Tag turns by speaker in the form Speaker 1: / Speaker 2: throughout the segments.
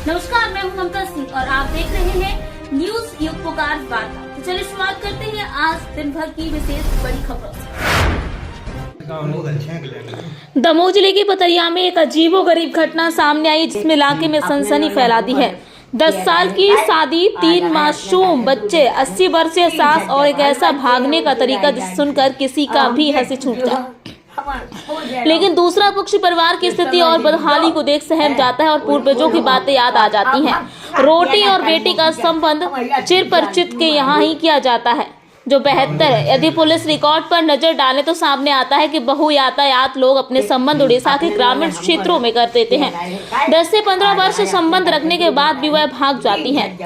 Speaker 1: नमस्कार, मैं हूं ममता सिंह और आप देख रहे हैं न्यूज युग पुकार वार्ता। तो चलिए शुरुआत करते हैं आज दिन भर की विशेष बड़ी खबरों से। दमोह जिले के पतरिया में एक अजीबोगरीब घटना सामने आई जिसमें इलाके में सनसनी फैला दी है। 10 साल की शादी 3 मासूम बच्चे, 80 वर्षीय सास और एक ऐसा भागने का तरीका जिसे सुनकर किसी का भी हंसी छूट जाए। लेकिन दूसरा पक्ष परिवार की स्थिति और बदहाली को देख सहम जाता है और पूर्वजों की बातें याद आ जाती हैं। रोटी और बेटी का संबंध चिर परिचित के यहाँ ही किया जाता है, जो बेहतर है। यदि पुलिस रिकॉर्ड पर नजर डाले तो सामने आता है कि बहु यातायात लोग अपने संबंध उड़ीसा के ग्रामीण क्षेत्रों में कर देते हैं। 10 से 15 वर्ष संबंध रखने के बाद भी वह भाग जाती हैं।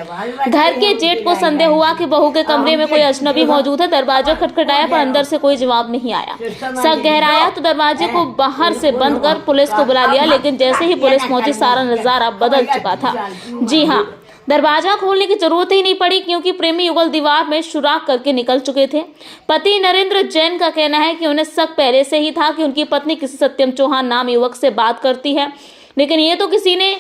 Speaker 1: घर के जेठ को संदेह हुआ कि बहू के कमरे में कोई अजनबी मौजूद है। दरवाजा खटखटाया पर अंदर से कोई जवाब नहीं आया। शक गहराया तो दरवाजे को बाहर से बंद कर पुलिस को बुला लिया, लेकिन जैसे ही पुलिस पहुंची सारा नजारा बदल चुका था। जी हाँ, दरवाजा खोलने की जरूरत ही नहीं पड़ी क्योंकि प्रेमी युगल दीवार में सुराख करके निकल चुके थे। पति नरेंद्र जैन का कहना है कि उन्हें शक पहले से ही था कि उनकी पत्नी किसी सत्यम चौहान नाम युवक से बात करती है, लेकिन ये तो किसी ने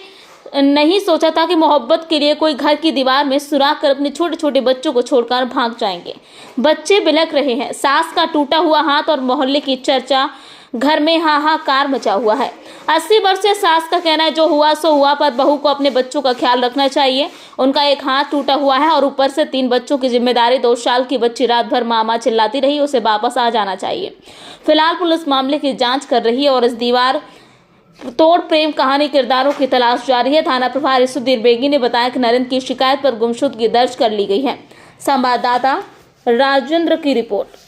Speaker 1: नहीं सोचा था कि मोहब्बत के लिए कोई घर की दीवार में सुराख कर अपने छोटे छोटे बच्चों को छोड़कर भाग जाएंगे। बच्चे बिलख रहे हैं, सास का टूटा हुआ हाथ और मोहल्ले की चर्चा, घर में हाहाकार मचा हुआ है। 80 वर्षीय सास का कहना है जो हुआ सो हुआ, पर बहू को अपने बच्चों का ख्याल रखना चाहिए। उनका एक हाथ टूटा हुआ है और ऊपर से 3 बच्चों की जिम्मेदारी। 2 साल की बच्ची रात भर मामा चिल्लाती रही, उसे वापस आ जाना चाहिए। फिलहाल पुलिस मामले की जांच कर रही है और इस दीवार तोड़ प्रेम कहानी किरदारों की तलाश जारी है। थाना प्रभारी सुधीर बेगी ने बताया कि नरेंद्र की शिकायत पर गुमशुदगी दर्ज कर ली गई है। संवाददाता राजेंद्र की रिपोर्ट।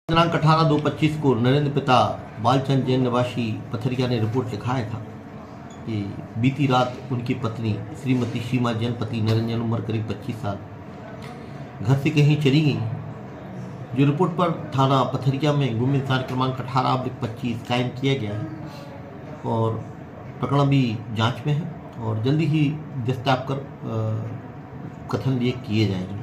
Speaker 2: दिनांक 18/2/25 को नरेंद्र पिता बालचंद जैन निवासी पथरिया ने रिपोर्ट लिखाया था कि बीती रात उनकी पत्नी श्रीमती सीमा जैन, पति नरेंद्र जैन, उम्र करीब 25 साल, घर से कहीं चली गई। जो रिपोर्ट पर थाना पथरिया में गुम इंसान क्रमांक 18/25 कायम किया गया है और प्रकरण भी जांच में है और जल्दी ही दस्तावेज कर कथन लिए किए जाएंगे।